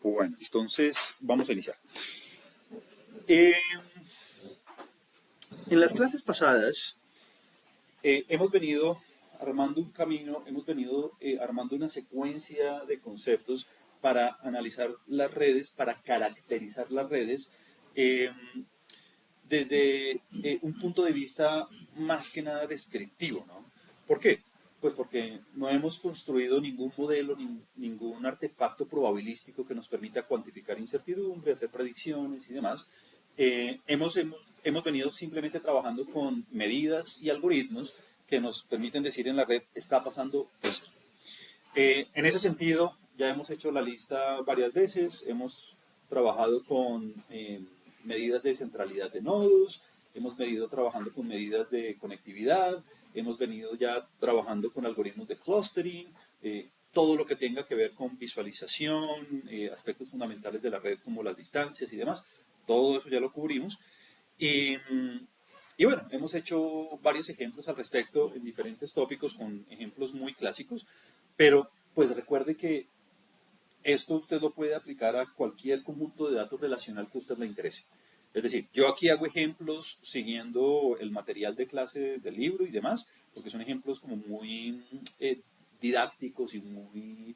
Bueno, entonces vamos a iniciar. Eh, en las clases pasadas hemos venido armando un camino, hemos venido armando una secuencia de conceptos para analizar las redes, para caracterizar las redes eh, desde un punto de vista más que nada descriptivo, ¿no? ¿Por qué? Pues porque no hemos construido ningún modelo, ningún artefacto probabilístico que nos permita cuantificar incertidumbre, hacer predicciones y demás. Hemos venido simplemente trabajando con medidas y algoritmos que nos permiten decir en la red está pasando esto. En ese sentido, ya hemos hecho la lista varias veces, hemos trabajado con medidas de centralidad de nodos, hemos venido trabajando con medidas de conectividad, hemos venido ya trabajando con algoritmos de clustering, todo lo que tenga que ver con visualización, aspectos fundamentales de la red como las distancias y demás, todo eso ya lo cubrimos. Y, y bueno, hemos hecho varios ejemplos al respecto en diferentes tópicos con ejemplos muy clásicos, pero pues recuerde que esto usted lo puede aplicar a cualquier conjunto de datos relacional que a usted le interese. Es decir, yo aquí hago ejemplos siguiendo el material de clase del libro y demás, porque son ejemplos como muy didácticos y muy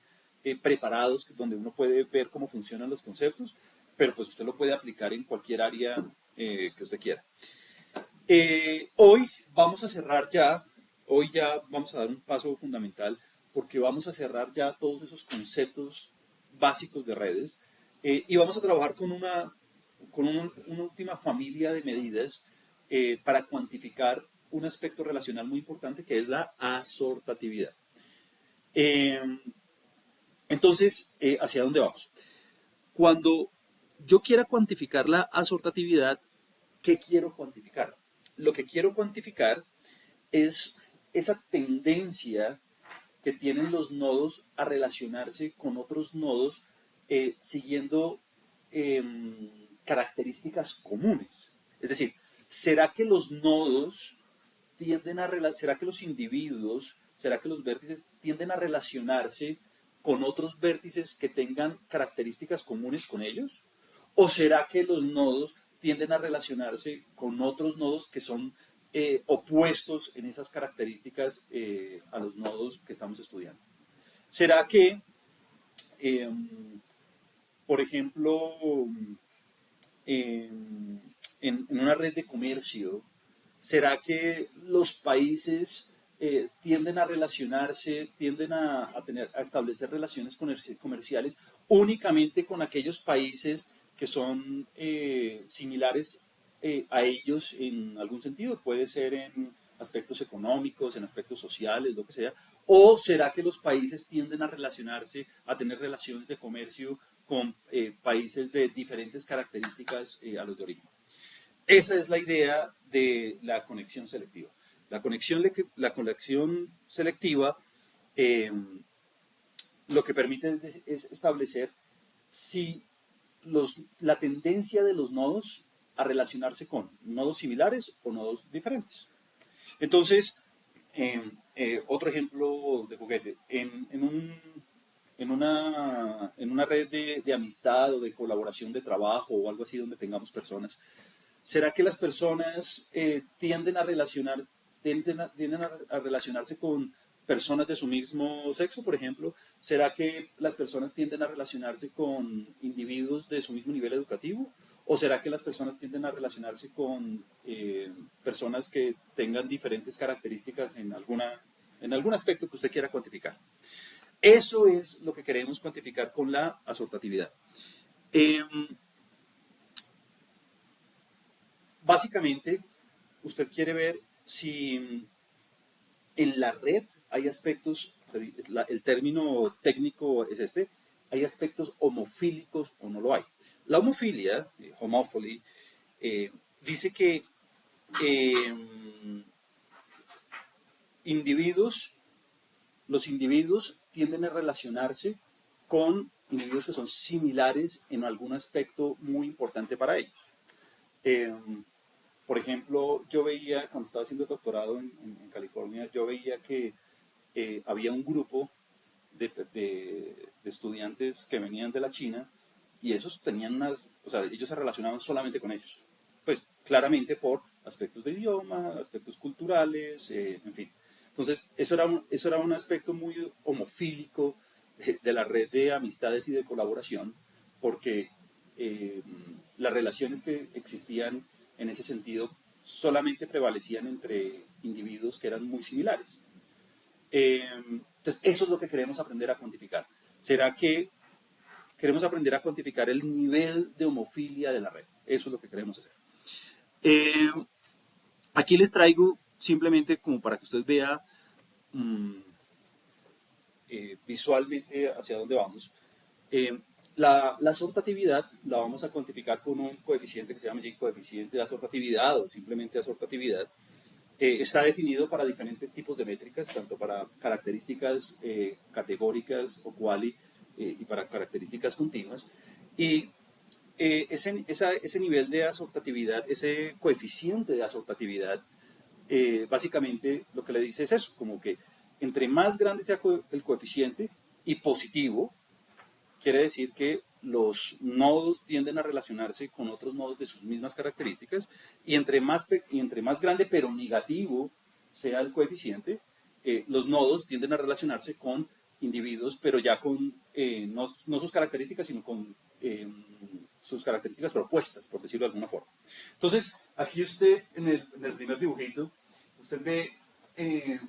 preparados, donde uno puede ver cómo funcionan los conceptos, pero pues usted lo puede aplicar en cualquier área que usted quiera. Hoy vamos a cerrar ya, hoy ya vamos a dar un paso fundamental porque vamos a cerrar ya todos esos conceptos básicos de redes y vamos a trabajar con una última familia de medidas para cuantificar un aspecto relacional muy importante que es la asortatividad. Eh, entonces, ¿hacia dónde vamos? Cuando yo quiera cuantificar la asortatividad, ¿qué quiero cuantificar? Lo que quiero cuantificar es esa tendencia que tienen los nodos a relacionarse con otros nodos siguiendo eh, características comunes. Es decir, ¿será que los nodos será que los individuos, será que los vértices tienden a relacionarse con otros vértices que tengan características comunes con ellos? ¿O será que los nodos tienden a relacionarse con otros nodos que son opuestos en esas características a los nodos que estamos estudiando? ¿Será que, eh, por ejemplo, en una red de comercio, será que los países tienden a relacionarse, tienden a establecer relaciones comerciales únicamente con aquellos países que son similares a ellos en algún sentido? Puede ser en aspectos económicos, en aspectos sociales, lo que sea. ¿O será que los países tienden a relacionarse, a tener relaciones de comercio con países de diferentes características a los de origen? Esa es la idea de la conexión selectiva. La conexión selectiva eh, lo que permite es establecer si la tendencia de los nodos a relacionarse con nodos similares o nodos diferentes. Entonces, otro ejemplo de juguete. En una red de amistad o de colaboración de trabajo o algo así donde tengamos personas, ¿será que las personas tienden a relacionarse con personas de su mismo sexo, por ejemplo? ¿Será que las personas tienden a relacionarse con individuos de su mismo nivel educativo? ¿O será que las personas tienden a relacionarse con personas que tengan diferentes características en algún aspecto que usted quiera cuantificar? Eso es lo que queremos cuantificar con la asortatividad. Eh, Básicamente, usted quiere ver si en la red hay aspectos, el término técnico es este, hay aspectos homofílicos o no lo hay. La homofilia, homophily, dice que eh, los individuos tienden a relacionarse con individuos que son similares en algún aspecto muy importante para ellos. Eh, por ejemplo, yo veía, cuando estaba haciendo doctorado en California, yo veía que había un grupo de estudiantes que venían de la China y esos tenían o sea, ellos se relacionaban solamente con ellos. Pues claramente por aspectos de idioma, aspectos culturales, en fin. Entonces, eso era un aspecto muy homofílico de la red de amistades y de colaboración, porque eh, las relaciones que existían en ese sentido solamente prevalecían entre individuos que eran muy similares. Entonces, eso es lo que queremos aprender a cuantificar. ¿Será que queremos aprender a cuantificar el nivel de homofilia de la red? Eso es lo que queremos hacer. Eh, Aquí les traigo simplemente como para que usted vea mmm, visualmente hacia dónde vamos. Eh, la asortatividad la vamos a cuantificar con un coeficiente que se llama así, coeficiente de asortatividad o simplemente asortatividad. Está definido para diferentes tipos de métricas, tanto para características categóricas o quali y para características continuas. Y ese nivel de asortatividad, ese coeficiente de asortatividad, básicamente lo que le dice es eso, como que entre más grande sea el coeficiente y positivo, quiere decir que los nodos tienden a relacionarse con otros nodos de sus mismas características y entre más grande pero negativo sea el coeficiente, los nodos tienden a relacionarse con individuos pero ya con no sus características sino con sus características propuestas, por decirlo de alguna forma. Entonces, aquí usted en el primer dibujito, usted ve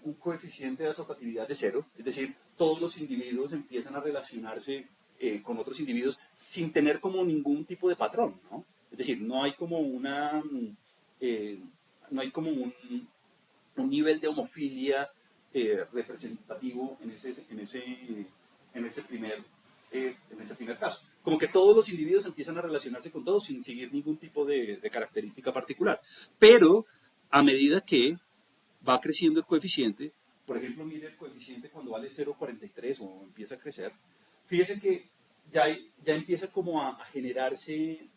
un coeficiente de asociatividad de cero, es decir, todos los individuos empiezan a relacionarse con otros individuos sin tener como ningún tipo de patrón, ¿no? Es decir, no hay como eh, no hay como un nivel de homofilia representativo en ese primer caso. Como que todos los individuos empiezan a relacionarse con todos sin seguir ningún tipo de característica particular. Pero a medida que va creciendo el coeficiente, por ejemplo, mire el coeficiente cuando vale 0,43 o empieza a crecer, fíjese que ya empieza como a generarse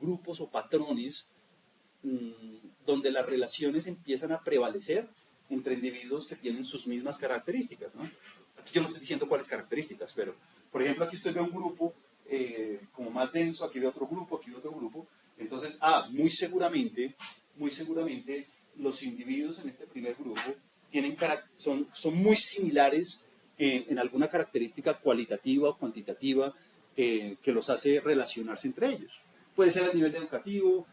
grupos o patrones donde las relaciones empiezan a prevalecer entre individuos que tienen sus mismas características, ¿no? Aquí yo no estoy diciendo cuáles características, pero por ejemplo aquí usted ve un grupo como más denso, aquí ve otro grupo, aquí ve otro grupo, entonces, muy seguramente los individuos en este primer grupo son muy similares en alguna característica cualitativa o cuantitativa que los hace relacionarse entre ellos. Puede ser a nivel educativo,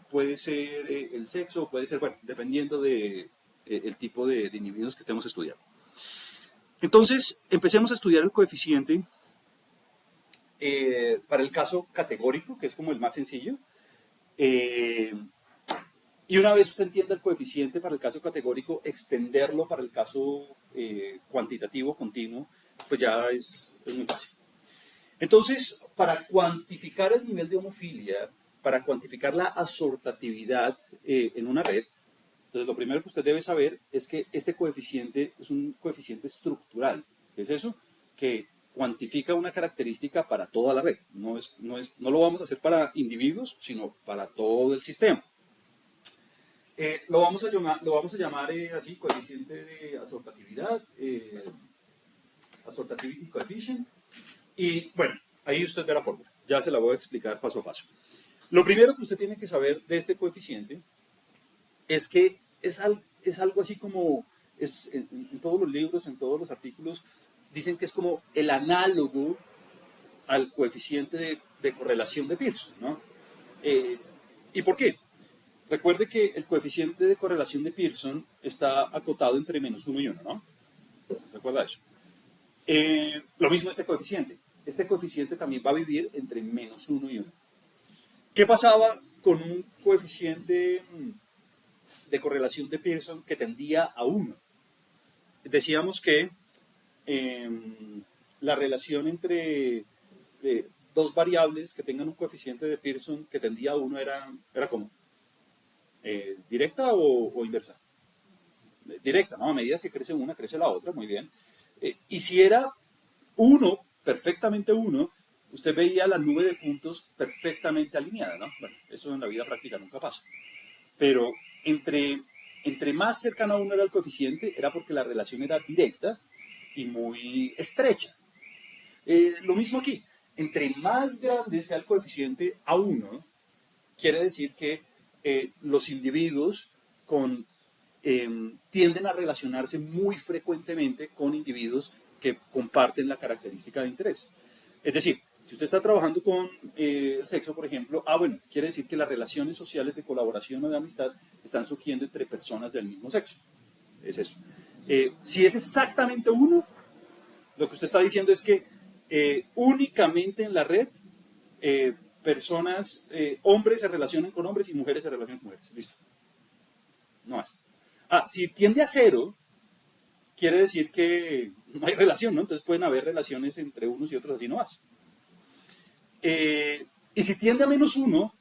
puede ser el sexo, puede ser, bueno, dependiendo de el tipo de individuos que estemos estudiando. Entonces, empecemos a estudiar el coeficiente para el caso categórico, que es como el más sencillo. Y una vez usted entienda el coeficiente para el caso categórico, extenderlo para el caso cuantitativo continuo, pues ya es muy fácil. Entonces, para cuantificar el nivel de homofilia, para cuantificar la asortatividad en una red, entonces lo primero que usted debe saber es que este coeficiente es un coeficiente estructural. ¿Qué es eso? Que cuantifica una característica para toda la red. No lo vamos a hacer para individuos, sino para todo el sistema. Lo vamos a llamar así, coeficiente de asortatividad, assortativity coefficient. Y bueno, ahí usted ve la fórmula. Ya se la voy a explicar paso a paso. Lo primero que usted tiene que saber de este coeficiente es que es algo así como, en todos los libros, en todos los artículos, dicen que es como el análogo al coeficiente de correlación de Pearson, ¿no? ¿Y por qué? Recuerde que el coeficiente de correlación de Pearson está acotado entre -1 y 1, ¿no? Recuerda eso. Lo mismo este coeficiente. Este coeficiente también va a vivir entre -1 y 1. ¿Qué pasaba con un coeficiente de correlación de Pearson que tendía a 1? Decíamos que la relación entre dos variables que tengan un coeficiente de Pearson que tendía a 1 era ¿cómo? ¿Directa o inversa? Directa, ¿no? A medida que crece una, crece la otra, muy bien. Y si era 1, perfectamente 1, usted veía la nube de puntos perfectamente alineada, ¿no? Bueno, eso en la vida práctica nunca pasa. Pero entre más cercano a 1 era el coeficiente, era porque la relación era directa y muy estrecha. Lo mismo aquí. entre más grande sea el coeficiente A1, quiere decir que los individuos tienden a relacionarse muy frecuentemente con individuos que comparten la característica de interés. Es decir, si usted está trabajando con el sexo, por ejemplo, bueno, quiere decir que las relaciones sociales de colaboración o de amistad están surgiendo entre personas del mismo sexo. Es eso. Si es exactamente uno, lo que usted está diciendo es que únicamente en la red personas, hombres se relacionan con hombres y mujeres se relacionan con mujeres. Listo. No más. Si tiende a cero, quiere decir que no hay relación, ¿no? Entonces pueden haber relaciones entre unos y otros así no más. Y si tiende a menos uno,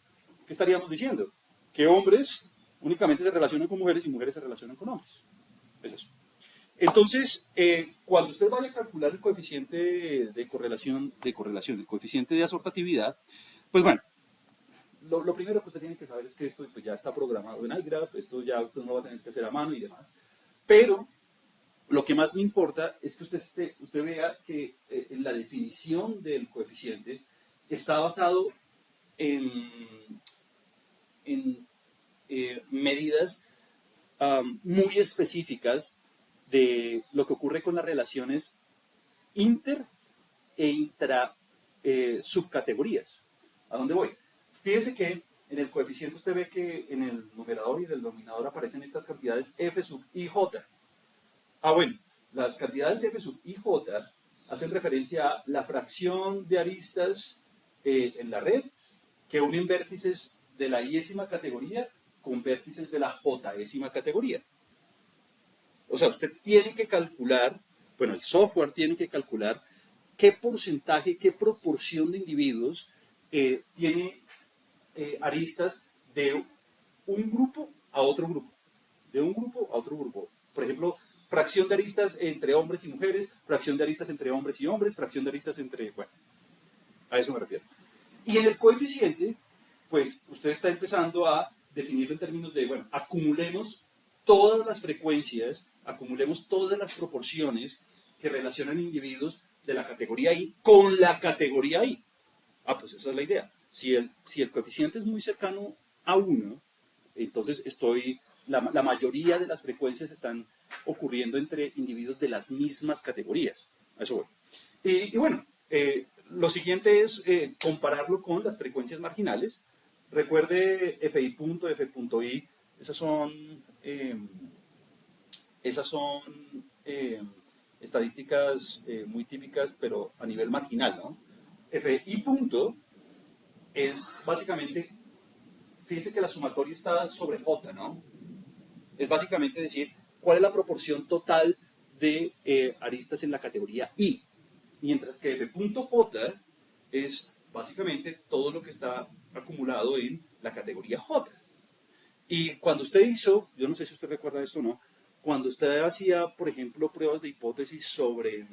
¿qué estaríamos diciendo? Que hombres únicamente se relacionan con mujeres y mujeres se relacionan con hombres. Es eso. Entonces, cuando usted vaya a calcular el coeficiente de correlación, el coeficiente de asortatividad, pues bueno, lo primero que usted tiene que saber es que esto pues, ya está programado en iGraph, esto ya usted no lo va a tener que hacer a mano y demás. Pero lo que más me importa es que usted vea que en la definición del coeficiente está basado en, medidas muy específicas de lo que ocurre con las relaciones inter e intra subcategorías. ¿A dónde voy? Fíjese que en el coeficiente usted ve que en el numerador y en el denominador aparecen estas cantidades f sub i j. Bueno, las cantidades f sub i j hacen referencia a la fracción de aristas en la red que unen vértices de la i-ésima categoría con vértices de la j-ésima categoría. O sea, usted tiene que calcular, bueno, el software tiene que calcular qué porcentaje, qué proporción de individuos tiene aristas de un grupo a otro grupo. De un grupo a otro grupo. Por ejemplo, fracción de aristas entre hombres y mujeres, fracción de aristas entre hombres y hombres, fracción de aristas entre... Bueno, a eso me refiero. Y en el coeficiente, pues usted está empezando a definirlo en términos de, bueno, acumulemos todas las frecuencias, acumulemos todas las proporciones que relacionan individuos de la categoría I con la categoría I. Pues esa es la idea. Si el coeficiente es muy cercano a 1, entonces la mayoría de las frecuencias están ocurriendo entre individuos de las mismas categorías. A eso voy. Y bueno, lo siguiente es compararlo con las frecuencias marginales. Recuerde FI punto, F punto I, esas son estadísticas muy típicas, pero a nivel marginal, ¿no? FI punto es básicamente, fíjense que la sumatoria está sobre J, ¿no? Es básicamente decir, ¿cuál es la proporción total de aristas en la categoría I? Mientras que F.J es básicamente todo lo que está acumulado en la categoría J. Y cuando usted hizo, yo no sé si usted recuerda esto o no, cuando usted hacía, por ejemplo, pruebas de hipótesis sobre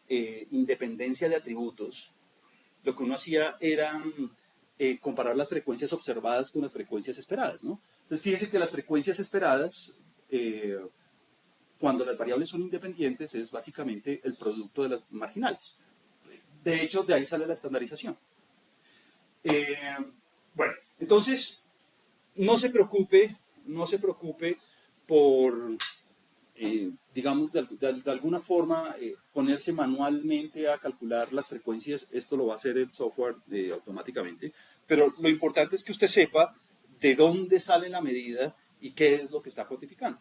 independencia de atributos, lo que uno hacía era comparar las frecuencias observadas con las frecuencias esperadas, ¿no? Entonces, fíjense que las frecuencias esperadas, cuando las variables son independientes, es básicamente el producto de las marginales. De hecho, de ahí sale la estandarización. Bueno, entonces, no se preocupe por, digamos, de alguna forma ponerse manualmente a calcular las frecuencias. Esto lo va a hacer el software automáticamente. Pero lo importante es que usted sepa de dónde sale la medida y qué es lo que está cuantificando.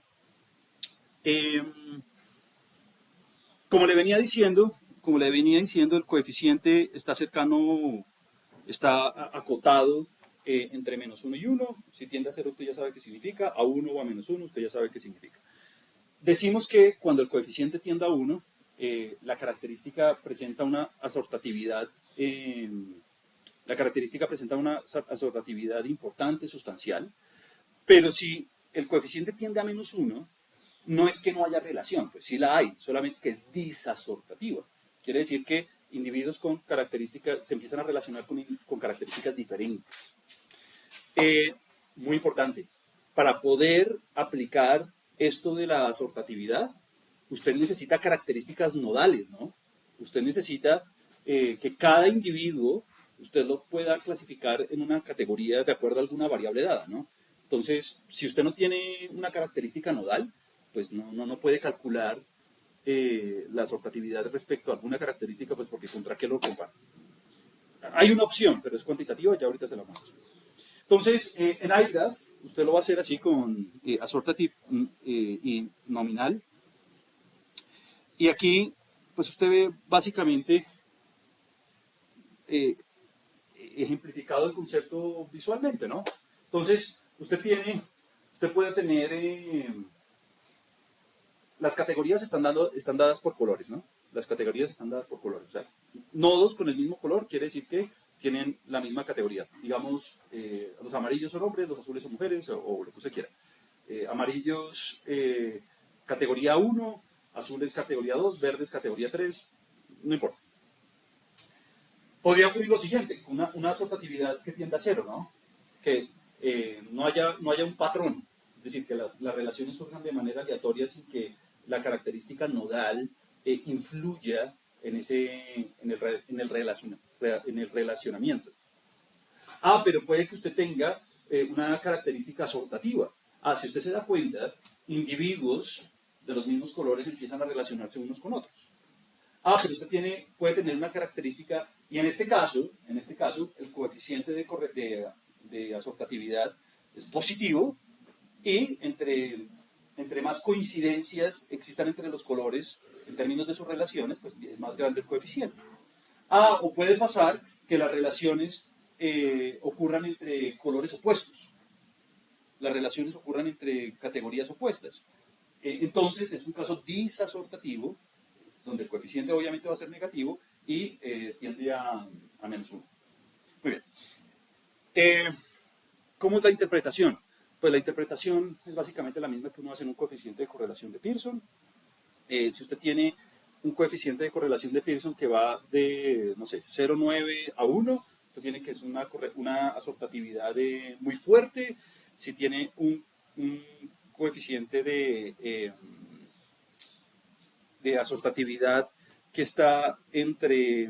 Como le venía diciendo, el coeficiente está cercano, está acotado entre menos 1 y 1. Si tiende a 0, usted ya sabe qué significa. A 1 o a menos 1, usted ya sabe qué significa. Decimos que cuando el coeficiente tiende a 1, la característica presenta una asortatividad, importante, sustancial, pero si el coeficiente tiende a menos 1, no es que no haya relación, pues sí la hay, solamente que es disasortativa. Quiere decir que individuos con características se empiezan a relacionar con características diferentes. Muy importante, para poder aplicar esto de la asortatividad, usted necesita características nodales, ¿no? Usted necesita que cada individuo usted lo pueda clasificar en una categoría de acuerdo a alguna variable dada, ¿no? Entonces, si usted no tiene una característica nodal, pues no puede calcular la sortatividad respecto a alguna característica, pues porque contra qué lo compara. Hay una opción, pero es cuantitativa, ya ahorita se la muestro. Entonces, en iGraph, usted lo va a hacer así con assortative y nominal. Y aquí, pues usted ve básicamente eh, ejemplificado el concepto visualmente, ¿no? Entonces, usted puede tener, las categorías están dadas por colores, ¿no? Las categorías están dadas por colores. O sea, nodos con el mismo color quiere decir que tienen la misma categoría. Digamos, los amarillos son hombres, los azules son mujeres, o lo que usted quiera. Amarillos, categoría 1, azules categoría 2, verdes categoría 3, no importa. Podría ocurrir lo siguiente, una sortatividad que tienda a cero, ¿no? Que no haya un patrón, es decir, que las relaciones surjan de manera aleatoria sin que la característica nodal influya en el relacionamiento. Pero puede que usted tenga una característica sortativa. Si usted se da cuenta, individuos de los mismos colores empiezan a relacionarse unos con otros. Pero usted puede tener una característica, y en este caso el coeficiente de asortatividad es positivo, y entre más coincidencias existan entre los colores en términos de sus relaciones, pues es más grande el coeficiente. O puede pasar que las relaciones ocurran entre colores opuestos. Las relaciones ocurran entre categorías opuestas. Entonces es un caso disasortativo, donde el coeficiente obviamente va a ser negativo y tiende a -1. Muy bien. ¿Cómo es la interpretación? Pues la interpretación es básicamente la misma que uno hace en un coeficiente de correlación de Pearson. Si usted tiene un coeficiente de correlación de Pearson que va de, no sé, 0,9 a 1, usted tiene que es una asortatividad muy fuerte. Si tiene un coeficiente de asortatividad que está entre,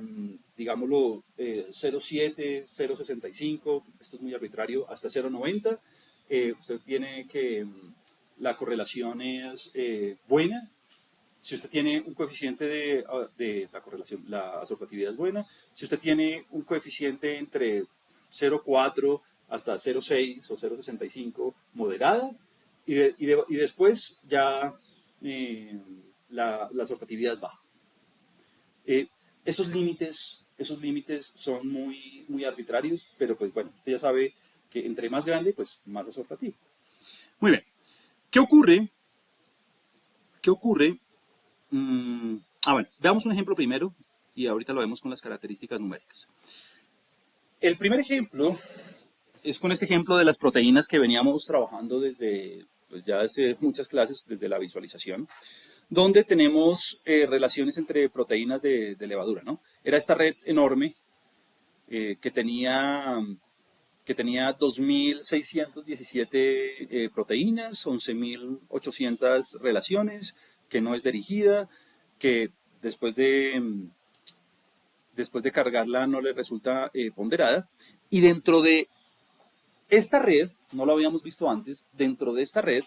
digámoslo, 0,7, 0,65, esto es muy arbitrario, hasta 0,90, usted tiene que la correlación es buena. Si usted tiene un coeficiente de la correlación, la asortatividad es buena. Si usted tiene un coeficiente entre 0,4 hasta 0,6 o 0,65, moderada, y después ya la asortatividad es baja. Esos límites son muy arbitrarios, pero pues bueno, usted ya sabe que entre más grande, pues más asortativo. Muy bien. ¿Qué ocurre? Bueno, veamos un ejemplo primero y ahorita lo vemos con las características numéricas. El primer ejemplo es con este ejemplo de las proteínas que veníamos trabajando desde, pues ya desde muchas clases, desde la visualización, donde tenemos relaciones entre proteínas de levadura, ¿no? Era esta red enorme que tenía 2.617 proteínas, 11.800 relaciones, que no es dirigida, que después de cargarla no le resulta ponderada. Y dentro de esta red, no lo habíamos visto antes, dentro de esta red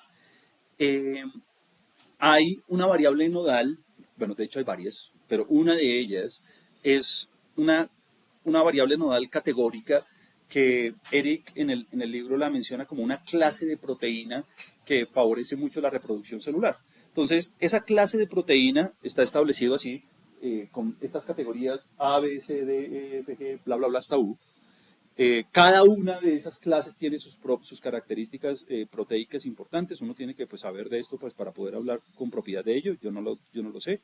hay una variable nodal, bueno, de hecho hay varias, pero una de ellas es una variable nodal categórica que Eric en el libro la menciona como una clase de proteína que favorece mucho la reproducción celular. Entonces, esa clase de proteína está establecido así, con estas categorías A, B, C, D, E, F, G, bla, bla, bla, hasta U. Cada una de esas clases tiene sus características proteicas importantes. Uno tiene que pues, saber de esto pues, para poder hablar con propiedad de ello. Yo no lo sé.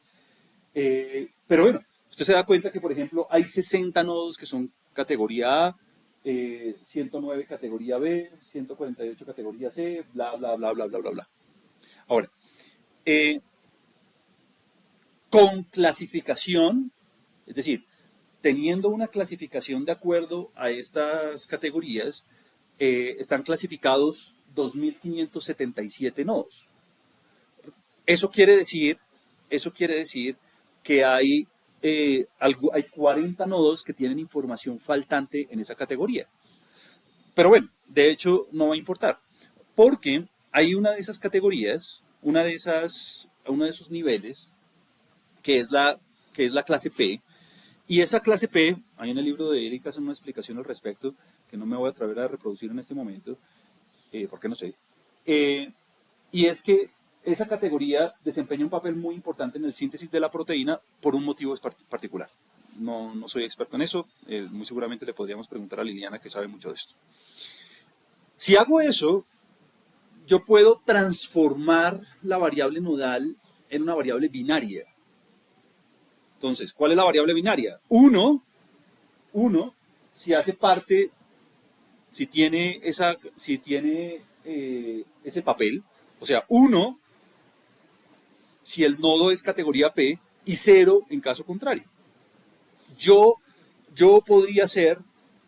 Pero bueno, usted se da cuenta que, por ejemplo, hay 60 nodos que son categoría A, 109 categoría B, 148 categoría C, bla, bla, bla, bla, bla, bla, bla. Ahora, con clasificación, es decir, teniendo una clasificación de acuerdo a estas categorías, están clasificados 2.577 nodos. Eso quiere decir que hay hay 40 nodos que tienen información faltante en esa categoría. Pero bueno, de hecho no va a importar, porque hay una de esas categorías, uno de esos niveles, que es la clase P, y esa clase P, hay en el libro de Eric hacen una explicación al respecto, que no me voy a atrever a reproducir en este momento, porque no sé. Eh, y es que esa categoría desempeña un papel muy importante en el síntesis de la proteína por un motivo particular. No, no soy experto en eso, muy seguramente le podríamos preguntar a Liliana que sabe mucho de esto. Si hago eso, yo puedo transformar la variable nodal en una variable binaria. Entonces, ¿cuál es la variable binaria? Uno, si hace parte, si tiene ese papel, o sea, uno si el nodo es categoría P y cero en caso contrario. Yo, yo podría hacer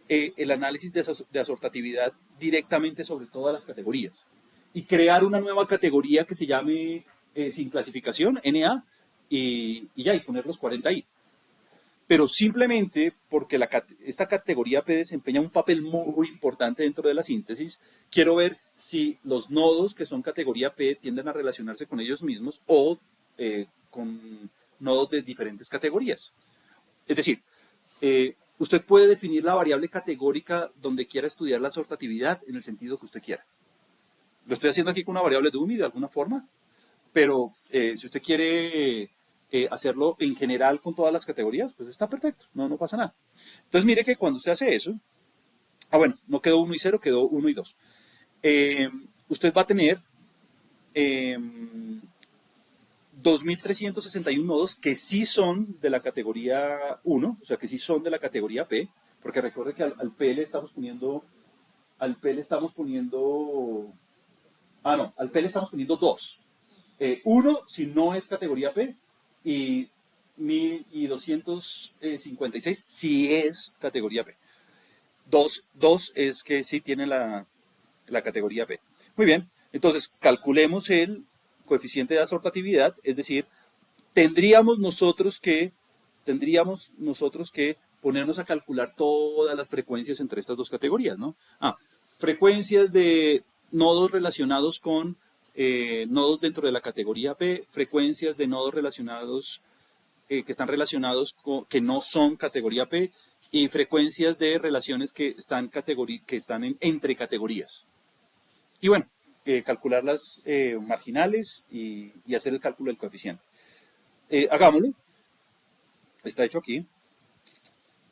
el análisis de asortatividad directamente sobre todas las categorías y crear una nueva categoría que se llame sin clasificación, NA, y ya, y poner los 40 ahí. Pero simplemente porque esta categoría P desempeña un papel muy importante dentro de la síntesis, quiero ver si los nodos que son categoría P tienden a relacionarse con ellos mismos o con nodos de diferentes categorías. Es decir, usted puede definir la variable categórica donde quiera estudiar la sortatividad en el sentido que usted quiera. Lo estoy haciendo aquí con una variable dummy de alguna forma, pero si usted quiere hacerlo en general con todas las categorías, pues está perfecto, no pasa nada. Entonces mire que cuando usted hace eso, bueno, no quedó 1 y 0, quedó 1 y 2. Usted va a tener 2.361 nodos que sí son de la categoría 1, o sea, que sí son de la categoría P, porque recuerde que al P le estamos poniendo, al P le estamos poniendo 2. Uno, si no es categoría P, y 1256 si es categoría P. Dos es que sí tiene la categoría P. Muy bien, entonces calculemos el coeficiente de asortatividad, es decir, tendríamos nosotros que ponernos a calcular todas las frecuencias entre estas dos categorías, ¿no? Frecuencias de nodos relacionados con nodos dentro de la categoría P, frecuencias de nodos relacionados que están relacionados que no son categoría P y frecuencias de relaciones que están, entre categorías. Y bueno, calcular las marginales y hacer el cálculo del coeficiente. Hagámoslo. Está hecho aquí.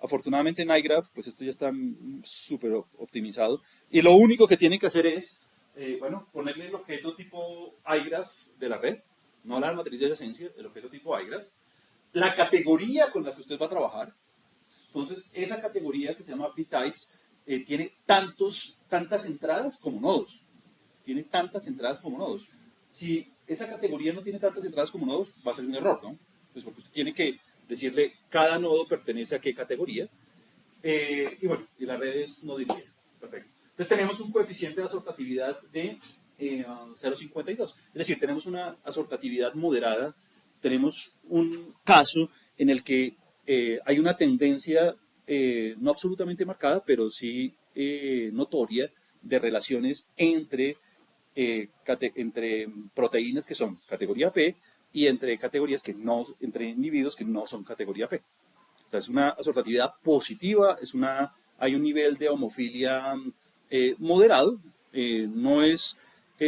Afortunadamente en iGraph, pues esto ya está súper optimizado. Y lo único que tienen que hacer es, ponerle el objeto tipo iGraph de la red, no la matriz de adyacencia, el objeto tipo iGraph, la categoría con la que usted va a trabajar. Entonces, esa categoría que se llama btypes tiene tantas entradas como nodos. Tiene tantas entradas como nodos. Si esa categoría no tiene tantas entradas como nodos, va a ser un error, ¿no? Pues porque usted tiene que decirle cada nodo pertenece a qué categoría. Y bueno, y la red es no dirigida. Perfecto. Entonces tenemos un coeficiente de asortatividad de 0,52. Es decir, tenemos una asortatividad moderada. Tenemos un caso en el que hay una tendencia no absolutamente marcada, pero sí notoria de relaciones entre proteínas que son categoría P y entre categorías que no, entre individuos que no son categoría P. O sea, es una asortatividad positiva, hay un nivel de homofilia moderado, no es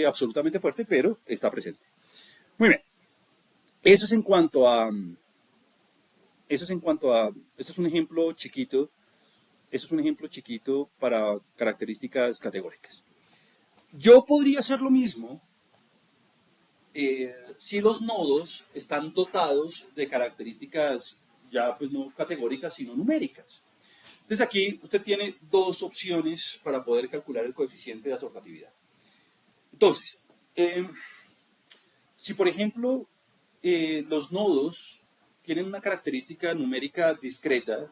absolutamente fuerte, pero está presente. Muy bien. Eso es en cuanto a, esto es un ejemplo chiquito, para características categóricas. Yo podría hacer lo mismo si los nodos están dotados de características ya pues no categóricas sino numéricas. Entonces aquí usted tiene dos opciones para poder calcular el coeficiente de asortatividad. Entonces, si por ejemplo los nodos tienen una característica numérica discreta,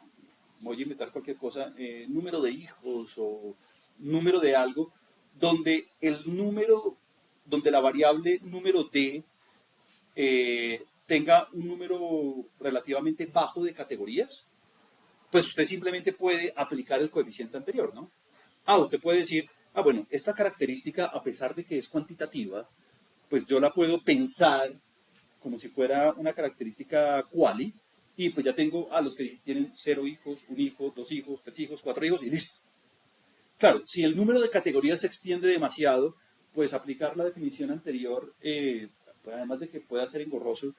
voy a inventar cualquier cosa, número de hijos o número de algo, donde la variable número d tenga un número relativamente bajo de categorías, pues usted simplemente puede aplicar el coeficiente anterior, ¿no? Usted puede decir, bueno, esta característica, a pesar de que es cuantitativa, pues yo la puedo pensar como si fuera una característica quali, y pues ya tengo a los que tienen 0 hijos, 1 hijo, 2 hijos, 3 hijos, 4 hijos, y listo. Claro, si el número de categorías se extiende demasiado, pues aplicar la definición anterior, además de que pueda ser engorroso,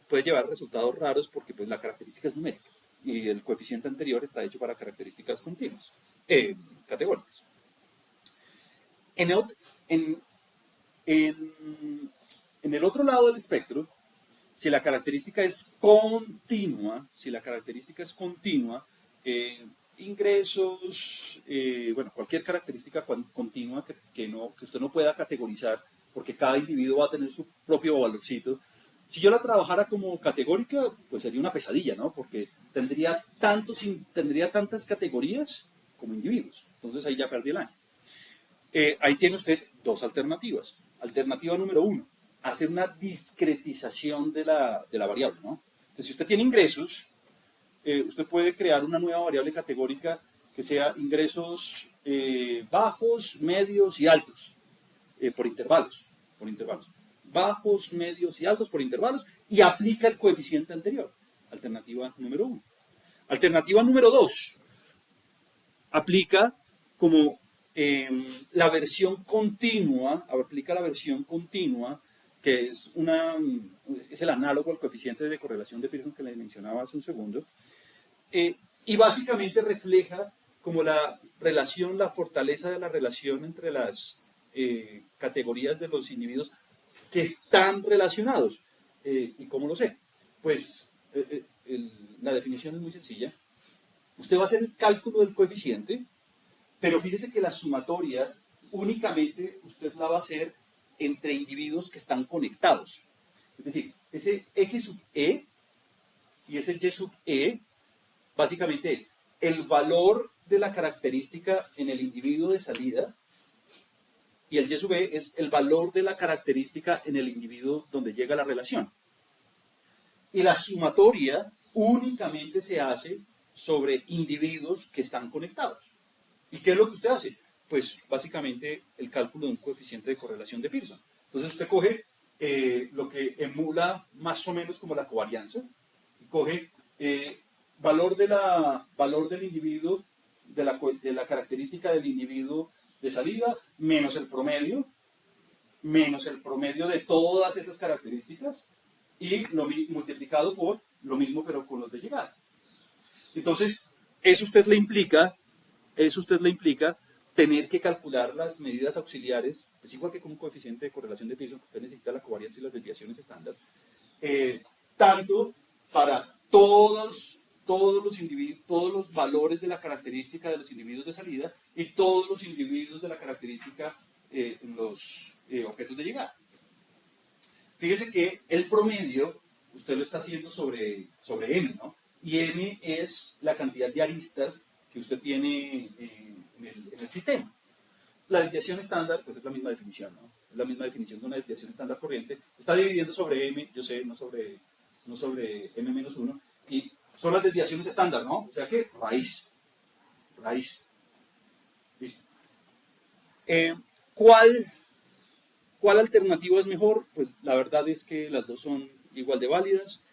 puede llevar a resultados raros porque pues, la característica es numérica y el coeficiente anterior está hecho para características continuas, categóricas. En el otro lado del espectro, si la característica es continua, ingresos, bueno, cualquier característica continua que usted no pueda categorizar, porque cada individuo va a tener su propio valorcito. Si yo la trabajara como categórica, pues sería una pesadilla, ¿no? Porque tendría tantas categorías como individuos. Entonces ahí ya perdí el año. Ahí tiene usted dos alternativas. Alternativa número 1, hacer una discretización de la variable, ¿no? Entonces, si usted tiene ingresos, usted puede crear una nueva variable categórica que sea ingresos bajos, medios y altos, por intervalos. Bajos, medios y altos por intervalos, y aplica el coeficiente anterior. Alternativa número 1. Alternativa número 2, aplica como la versión continua, que es el análogo al coeficiente de correlación de Pearson que le mencionaba hace un segundo, y básicamente refleja como la fortaleza de la relación entre las categorías de los individuos que están relacionados. ¿Y cómo lo sé? Pues la definición es muy sencilla. Usted va a hacer el cálculo del coeficiente, pero fíjese que la sumatoria únicamente usted la va a hacer entre individuos que están conectados. Es decir, ese X sub E y ese Y sub E básicamente es el valor de la característica en el individuo de salida, y el Y sub E es el valor de la característica en el individuo donde llega la relación. Y la sumatoria únicamente se hace sobre individuos que están conectados. ¿Y qué es lo que usted hace? Pues básicamente el cálculo de un coeficiente de correlación de Pearson. Entonces usted coge lo que emula más o menos como la covarianza, y coge valor del individuo, de la característica del individuo de salida, menos el promedio de todas esas características, y multiplicado por lo mismo pero con los de llegada. Entonces, eso usted le implica tener que calcular las medidas auxiliares, es igual que con un coeficiente de correlación de Pearson, que usted necesita la covarianza y las desviaciones estándar, tanto para todos los valores de la característica de los individuos de salida y todos los individuos de la característica en los objetos de llegada. Fíjese que el promedio usted lo está haciendo sobre M, ¿no? Y M es la cantidad de aristas que usted tiene en el sistema. La desviación estándar, pues es la misma definición, ¿no? Es la misma definición de una desviación estándar corriente. Está dividiendo sobre M, yo sé, no sobre M-1, y son las desviaciones estándar, ¿no? O sea que raíz. Listo. ¿Cuál alternativa es mejor? Pues la verdad es que las dos son igual de válidas.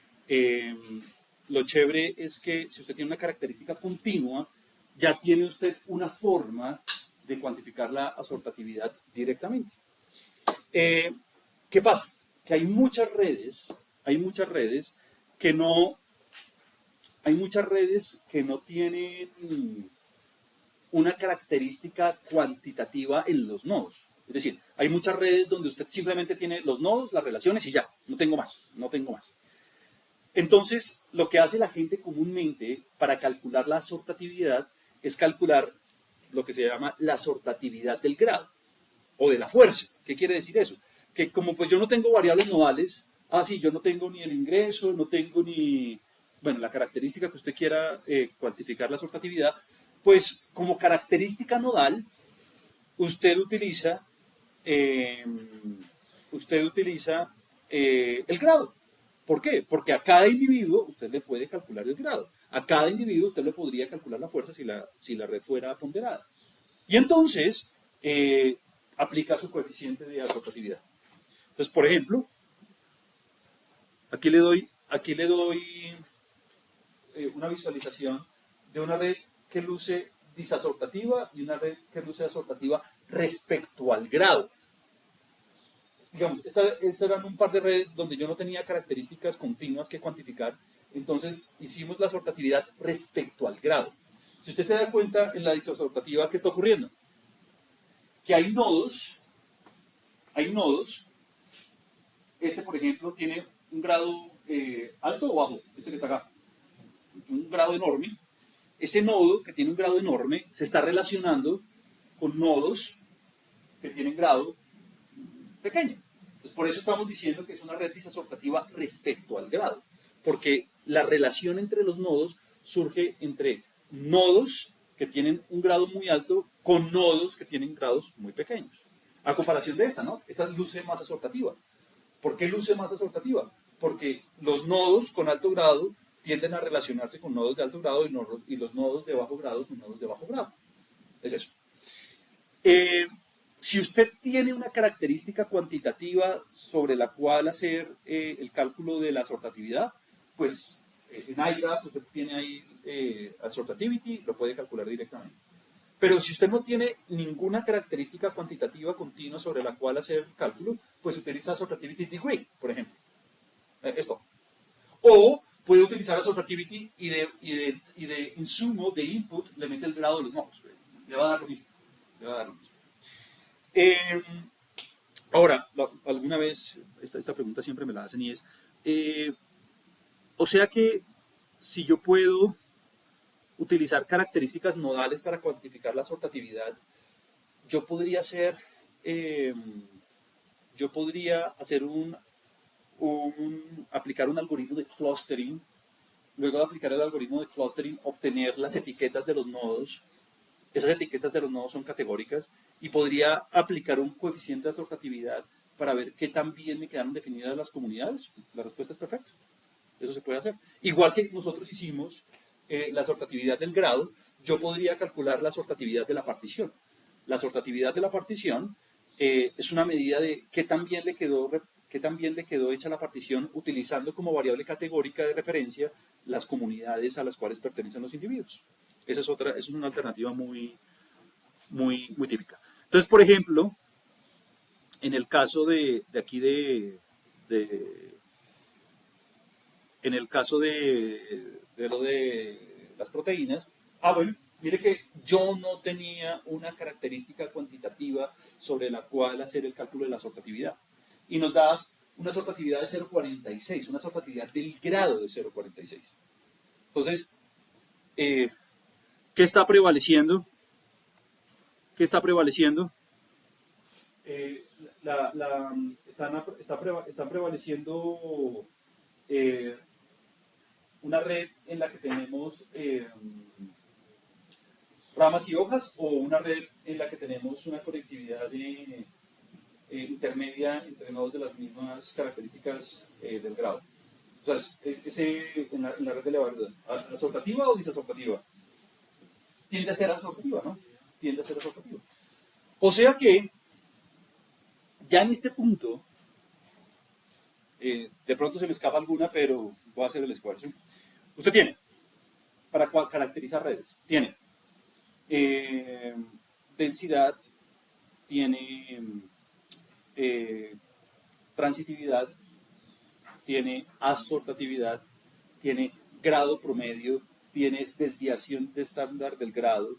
Lo chévere es que si usted tiene una característica continua, ya tiene usted una forma de cuantificar la asortatividad directamente. ¿Qué pasa? Que hay muchas redes que no tienen una característica cuantitativa en los nodos. Es decir, hay muchas redes donde usted simplemente tiene los nodos, las relaciones y ya, no tengo más. Entonces, lo que hace la gente comúnmente para calcular la asortatividad es calcular lo que se llama la asortatividad del grado o de la fuerza. ¿Qué quiere decir eso? Que como pues yo no tengo variables nodales, sí, yo no tengo ni el ingreso, no tengo ni, bueno, la característica que usted quiera cuantificar la asortatividad, pues como característica nodal, usted utiliza el grado. ¿Por qué? Porque a cada individuo usted le puede calcular el grado. A cada individuo usted le podría calcular la fuerza si la red fuera ponderada. Y entonces aplica su coeficiente de asociatividad. Entonces, por ejemplo, aquí le doy una visualización de una red que luce disasortativa y una red que luce asortativa respecto al grado. Digamos, estas eran un par de redes donde yo no tenía características continuas que cuantificar, entonces hicimos la asortatividad respecto al grado. Si usted se da cuenta en la disasortativa, ¿qué está ocurriendo? Que hay nodos, este por ejemplo tiene un grado alto o bajo, este que está acá, un grado enorme. Ese nodo que tiene un grado enorme se está relacionando con nodos que tienen grado pequeño. Entonces, por eso estamos diciendo que es una red disasortativa respecto al grado, porque la relación entre los nodos surge entre nodos que tienen un grado muy alto con nodos que tienen grados muy pequeños. A comparación de esta, ¿no? Esta luce más asortativa. ¿Por qué luce más asortativa? Porque los nodos con alto grado tienden a relacionarse con nodos de alto grado y los nodos de bajo grado con nodos de bajo grado. Es eso. Si usted tiene una característica cuantitativa sobre la cual hacer el cálculo de la asortatividad, pues en iGraph usted tiene ahí assortativity, lo puede calcular directamente. Pero si usted no tiene ninguna característica cuantitativa continua sobre la cual hacer el cálculo, pues utiliza assortativity degree, por ejemplo. Esto. O puede utilizar assortativity y de insumo, de input, le mete el grado de los nodos. Le va a dar lo mismo. Le va a dar lo mismo. Ahora, alguna vez, esta pregunta siempre me la hacen y es, o sea que si yo puedo utilizar características nodales para cuantificar la asortatividad, yo podría hacer, aplicar un algoritmo de clustering, luego de aplicar el algoritmo de clustering, obtener las etiquetas de los nodos. Esas etiquetas de los nodos son categóricas y podría aplicar un coeficiente de asortatividad para ver qué tan bien me quedaron definidas las comunidades. La respuesta es perfecta. Eso se puede hacer. Igual que nosotros hicimos la asortatividad del grado, yo podría calcular la asortatividad de la partición. La asortatividad de la partición es una medida de qué tan bien le quedó hecha la partición utilizando como variable categórica de referencia las comunidades a las cuales pertenecen los individuos. Esa es una alternativa muy típica. Entonces, por ejemplo, en el caso de aquí en el caso de lo de las proteínas, bueno, mire que yo no tenía una característica cuantitativa sobre la cual hacer el cálculo de la asortatividad. Y nos da una asortatividad de 0,46, una asortatividad del grado de 0,46. Entonces, ¿qué está prevaleciendo? ¿Qué está prevaleciendo? Están prevaleciendo una red en la que tenemos ramas y hojas o una red en la que tenemos una conectividad intermedia entre nodos de las mismas características del grado. O sea, en la red de Levadura, ¿asortativa o disasortativa? Tiende a ser asortativa, ¿no? Tiende a ser asortativa. O sea que, ya en este punto, de pronto se me escapa alguna, pero voy a hacer el esfuerzo. Usted tiene, para caracterizar redes, tiene densidad, tiene transitividad, tiene asortatividad, tiene grado promedio, tiene desviación de estándar del grado,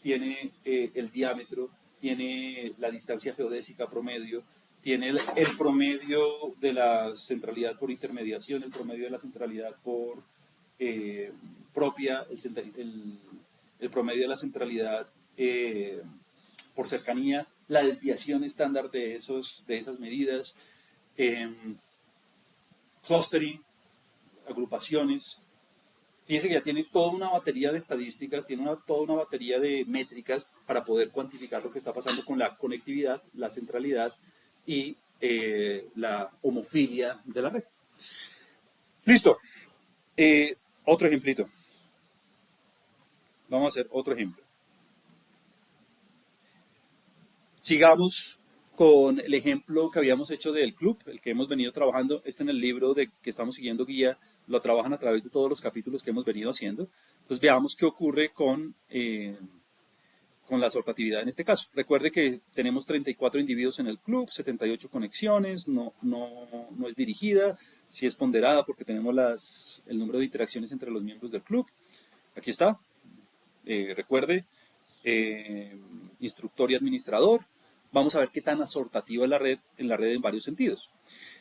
tiene el diámetro, tiene la distancia geodésica promedio, tiene el promedio de la centralidad por intermediación, el promedio de la centralidad por propia, el promedio de la centralidad por cercanía, la desviación estándar de esas medidas, clustering, agrupaciones. Fíjense que ya tiene toda una batería de estadísticas, tiene toda una batería de métricas para poder cuantificar lo que está pasando con la conectividad, la centralidad y la homofilia de la red. Listo. Otro ejemplito. Vamos a hacer otro ejemplo. Sigamos con el ejemplo que habíamos hecho del club, el que hemos venido trabajando. En el libro de que estamos siguiendo guía, lo trabajan a través de todos los capítulos que hemos venido haciendo. Entonces veamos qué ocurre con la sortatividad en este caso. Recuerde que tenemos 34 individuos en el club, 78 conexiones, no es dirigida, sí es ponderada porque tenemos el número de interacciones entre los miembros del club. Aquí está. Recuerde, instructor y administrador. Vamos a ver qué tan asortativa es en la red en varios sentidos.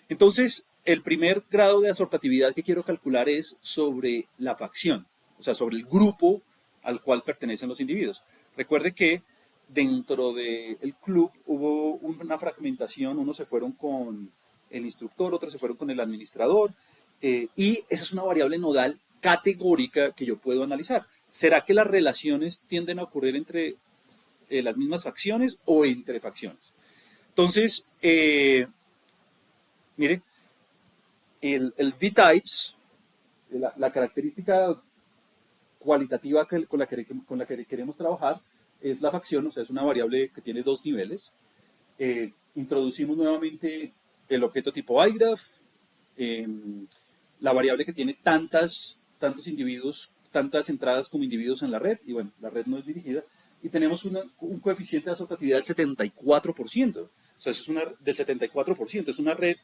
Entonces, el primer grado de asortatividad que quiero calcular es sobre la facción, o sea, sobre el grupo al cual pertenecen los individuos. Recuerde que dentro del club hubo una fragmentación, unos se fueron con el instructor, otros se fueron con el administrador, y esa es una variable nodal categórica que yo puedo analizar. ¿Será que las relaciones tienden a ocurrir entre las mismas facciones o entre facciones? Entonces, mire, el V-Types, la característica cualitativa con la que queremos trabajar es la facción, o sea, es una variable que tiene dos niveles. Introducimos nuevamente el objeto tipo iGraph, la variable que tiene tantos individuos, tantas entradas como individuos en la red, y bueno, la red no es dirigida, y tenemos un coeficiente de asortatividad del 74%, o sea, es del 74%, es una red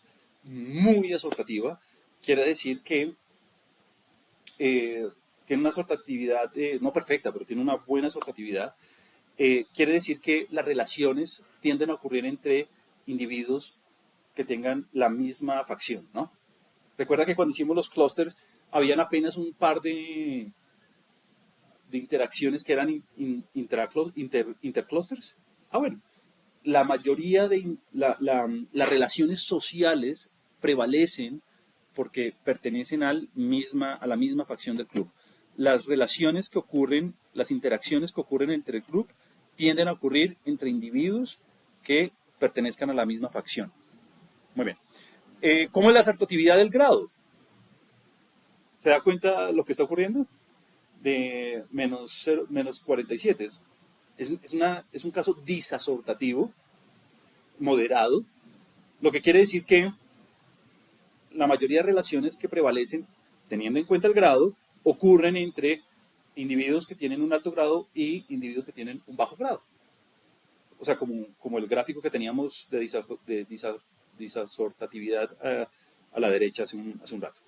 muy asortativa, quiere decir que tiene una asortatividad, no perfecta, pero tiene una buena asortatividad. Quiere decir que las relaciones tienden a ocurrir entre individuos que tengan la misma facción, ¿no? Recuerda que cuando hicimos los clusters, habían apenas un par de interacciones que eran interclusters. Bueno, la mayoría de las relaciones sociales prevalecen porque pertenecen a la misma facción del club. Las relaciones que ocurren, las interacciones que ocurren entre el club tienden a ocurrir entre individuos que pertenezcan a la misma facción. Muy bien. ¿Cómo es la asortatividad del grado? ¿Se da cuenta lo que está ocurriendo? De menos 47. Es un caso disasortativo, moderado, lo que quiere decir que la mayoría de relaciones que prevalecen, teniendo en cuenta el grado, ocurren entre individuos que tienen un alto grado y individuos que tienen un bajo grado. O sea, como el gráfico que teníamos de disasortatividad a la derecha hace un rato.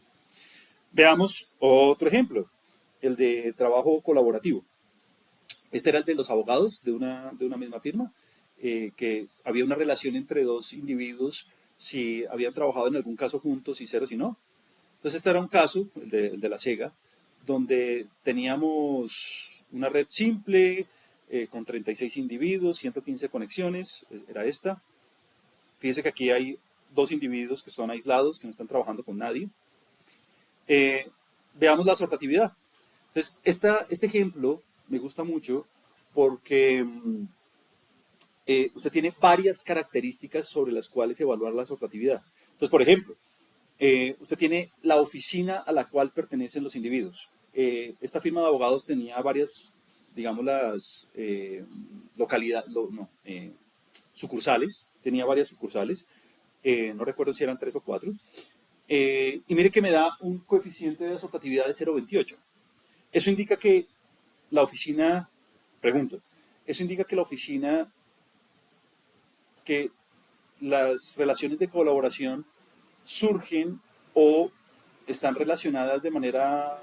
Veamos otro ejemplo, el de trabajo colaborativo. Este era el de los abogados de una misma firma, que había una relación entre dos individuos si habían trabajado en algún caso juntos y cero si no. Entonces este era un caso, el de la SEGA, donde teníamos una red simple con 36 individuos, 115 conexiones, era esta. Fíjense que aquí hay dos individuos que son aislados, que no están trabajando con nadie. Veamos la asortatividad. Entonces, este ejemplo me gusta mucho porque usted tiene varias características sobre las cuales evaluar la asortatividad. Entonces, por ejemplo, usted tiene la oficina a la cual pertenecen los individuos. Esta firma de abogados tenía varias, digamos, las sucursales, tenía varias sucursales, no recuerdo si eran 3 o 4, y mire que me da un coeficiente de asortatividad de 0,28. Eso indica que la oficina, pregunto, eso indica que la oficina, que las relaciones de colaboración surgen o están relacionadas de manera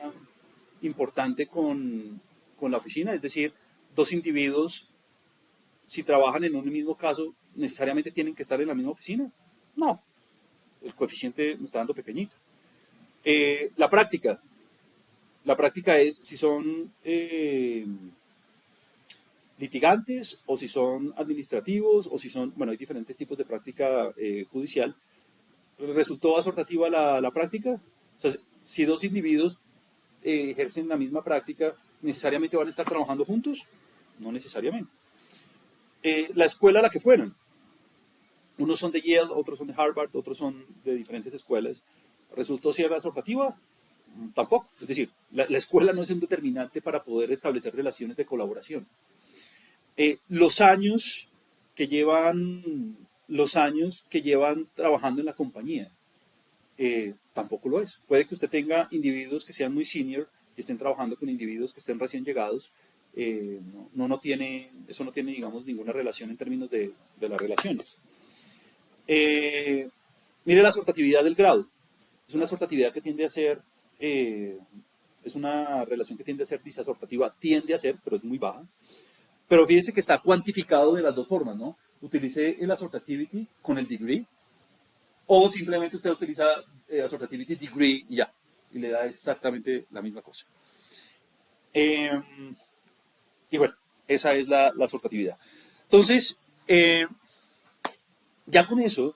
importante con la oficina, es decir, dos individuos, si trabajan en un mismo caso, necesariamente tienen que estar en la misma oficina. No, el coeficiente me está dando pequeñito. La práctica es si son litigantes o si son administrativos o si son, bueno, hay diferentes tipos de práctica judicial. ¿Resultó asortativa la práctica? O sea, si dos individuos ejercen la misma práctica, ¿necesariamente van a estar trabajando juntos? No necesariamente. La escuela a la que fueron. Unos son de Yale, otros son de Harvard, otros son de diferentes escuelas. ¿Resultó ser asortativa? Tampoco. Es decir, la escuela no es un determinante para poder establecer relaciones de colaboración. Los años los años que llevan trabajando en la compañía, tampoco lo es. Puede que usted tenga individuos que sean muy senior y estén trabajando con individuos que estén recién llegados. No tiene, eso no tiene, digamos, ninguna relación en términos de las relaciones. Eh, Mire la asortatividad del grado. Es una asortatividad que tiende a ser, es una relación que tiende a ser disasortativa, tiende a ser, pero es muy baja. Pero fíjese que está cuantificado de las dos formas, ¿no? Utilice el assortativity con el degree, o simplemente usted utiliza assortativity degree y ya, y le da exactamente la misma cosa. Eh, y bueno, esa es la assortatividad. Entonces, ya con eso,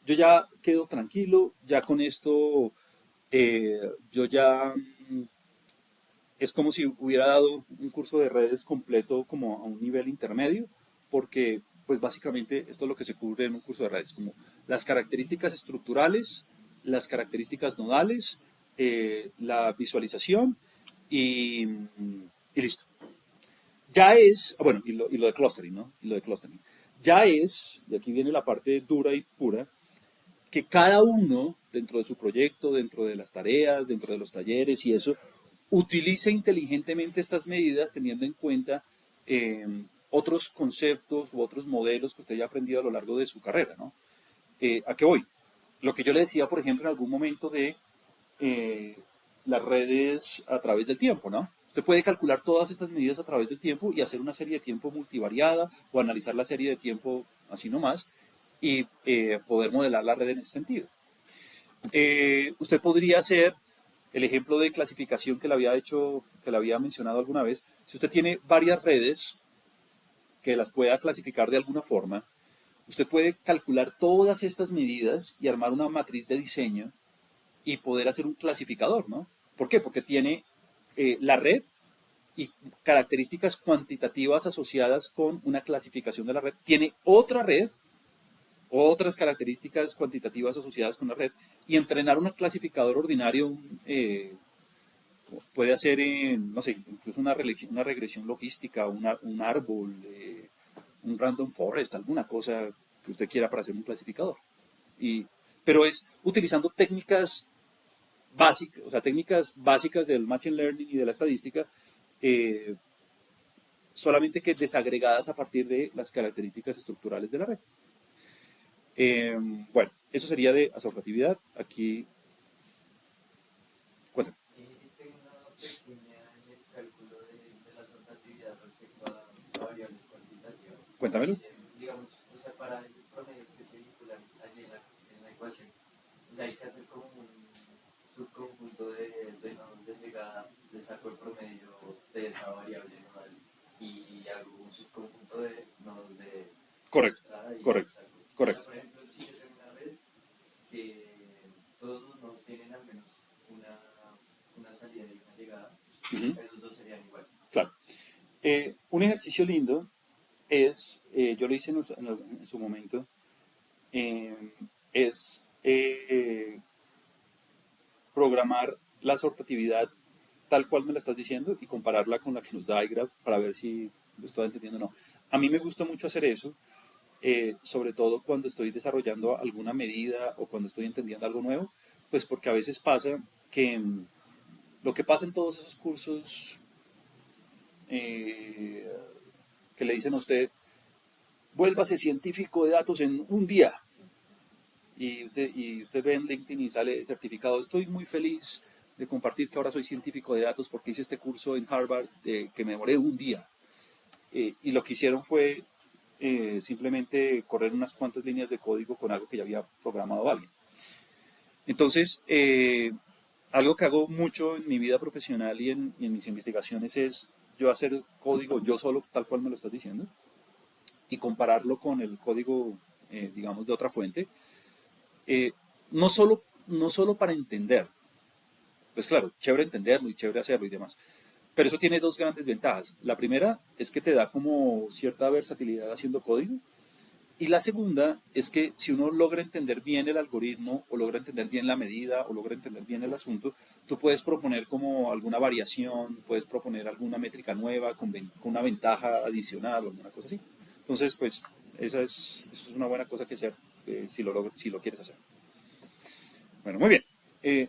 yo ya quedo tranquilo, ya con esto, yo ya es como si hubiera dado un curso de redes completo como a un nivel intermedio, porque pues básicamente esto es lo que se cubre en un curso de redes, como las características estructurales, las características nodales, la visualización y, y listo. Ya es, bueno, y lo de clustering, ¿no? Y lo de clustering. Ya es, y aquí viene la parte dura y pura, que cada uno, dentro de su proyecto, dentro de las tareas, dentro de los talleres y eso, utilice inteligentemente estas medidas teniendo en cuenta eh, otros conceptos u otros modelos que usted ya ha aprendido a lo largo de su carrera, ¿no? ¿A qué voy? Lo que yo le decía, por ejemplo, en algún momento de eh, las redes a través del tiempo, ¿no? Usted puede calcular todas estas medidas a través del tiempo y hacer una serie de tiempo multivariada o analizar la serie de tiempo así nomás y poder modelar la red en ese sentido. Usted podría hacer el ejemplo de clasificación que le había hecho, que le había mencionado alguna vez. Si usted tiene varias redes que las pueda clasificar de alguna forma, usted puede calcular todas estas medidas y armar una matriz de diseño y poder hacer un clasificador, ¿no? ¿Por qué? Porque tiene la red y características cuantitativas asociadas con una clasificación de la red. Tiene otra red, otras características cuantitativas asociadas con la red, y entrenar un clasificador ordinario puede hacer, no sé, incluso una regresión logística, un árbol, un random forest, alguna cosa que usted quiera para hacer un clasificador. Y, pero es utilizando técnicas básicas, o sea, técnicas básicas del machine learning y de la estadística, eh, solamente que desagregadas a partir de las características estructurales de la red. Bueno, eso sería de asortatividad. Aquí, cuéntame. Tengo una pequeña en el cálculo de la sortatividad respecto a variables cuantitativas. Cuéntamelo. Digamos, o sea, para esos promedios que se vinculan allí en la ecuación, o sea, hay que hacer como un subconjunto de nodos de llegada, le saco el promedio de esa variable nodal y hago un subconjunto de nodos de Correcto, entrada y correcto, saco. O sea, correcto. por ejemplo, si es en una red que todos los nodos tienen al menos una salida y una llegada, Uh -huh. esos dos serían iguales. Claro. Un ejercicio lindo es, yo lo hice en su momento, eh, es programar la sortatividad tal cual me la estás diciendo y compararla con la que nos da iGraph para ver si lo estoy entendiendo o no. A mí me gusta mucho hacer eso, sobre todo cuando estoy desarrollando alguna medida o cuando estoy entendiendo algo nuevo, pues porque a veces pasa que lo que pasa en todos esos cursos eh, que le dicen a usted, vuélvase científico de datos en un día. Y usted ve en LinkedIn y sale certificado. Estoy muy feliz de compartir que ahora soy científico de datos porque hice este curso en Harvard que me demoré un día. Y lo que hicieron fue simplemente correr unas cuantas líneas de código con algo que ya había programado alguien. Entonces, algo que hago mucho en mi vida profesional y en mis investigaciones es yo hacer código yo solo, tal cual me lo estás diciendo, y compararlo con el código, digamos, de otra fuente. Eh, no solo para entender, pues claro, chévere entenderlo y chévere hacerlo y demás, pero eso tiene dos grandes ventajas. La primera es que te da como cierta versatilidad haciendo código Y la segunda es que si uno logra entender bien el algoritmo o logra entender bien la medida o logra entender bien el asunto, tú puedes proponer como alguna variación, puedes proponer alguna métrica nueva con una ventaja adicional o alguna cosa así. Entonces, pues eso es una buena cosa que hacer si lo quieres hacer. Bueno, muy bien.